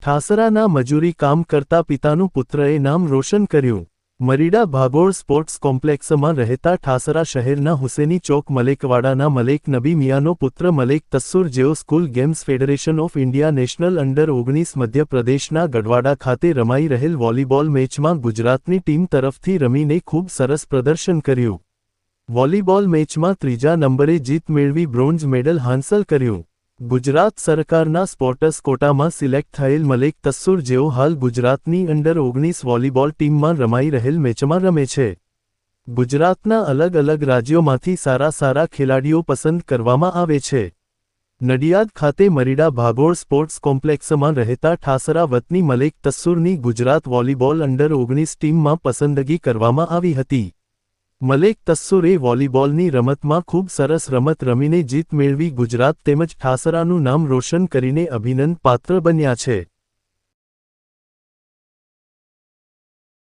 ઠાસરાના મજૂરી કામ કરતા પિતાનું પુત્રએ નામ રોશન કર્યું। મરીડા ભાગોળ સ્પોર્ટ્સ કોમ્પ્લેક્સમાં રહેતા ઠાસરા શહેરના હુસેની ચોક મલેકવાડાના મલેક નબી મિયાનો પુત્ર મલેક તસ્સુર જેઓ school games federation of India national under nineteen મધ્યપ્રદેશના ગઢવાડા ખાતે રમાઈ રહેલ વોલીબોલ મેચમાં ગુજરાતની ટીમ તરફથી રમીને ખૂબ સરસ પ્રદર્શન કર્યું। વોલીબોલ મેચમાં ત્રીજા નંબરે જીત મેળવી બ્રોન્ઝ મેડલ હાંસલ કર્યું। ગુજરાત સરકારના સ્પોર્ટ્સ કોટામાં સિલેક્ટ થયેલ મલેક તસ્સુર જેઓ હાલ ગુજરાતની અંડર-19 વોલીબોલ ટીમમાં રમાઈ રહેલ મેચમાં રમે છે। ગુજરાતના અલગ અલગ રાજ્યોમાંથી સારા ખેલાડીઓ પસંદ કરવામાં આવે છે। નડિયાદ ખાતે મરીડા ભાગોળ સ્પોર્ટ્સ કોમ્પ્લેક્સમાં રહેતા ઠાસરા વતની મલેક તસ્સુરની ગુજરાત વોલીબોલ અંડર-19 ટીમમાં પસંદગી કરવામાં આવી હતી। મલેક તસ્સુરે વોલીબોલની રમતમાં ખૂબ સરસ રમત રમીને જીત મેળવી ગુજરાત તેમજ ઠાસરાનું નામ રોશન કરીને અભિનંદન પાત્ર બન્યા છે।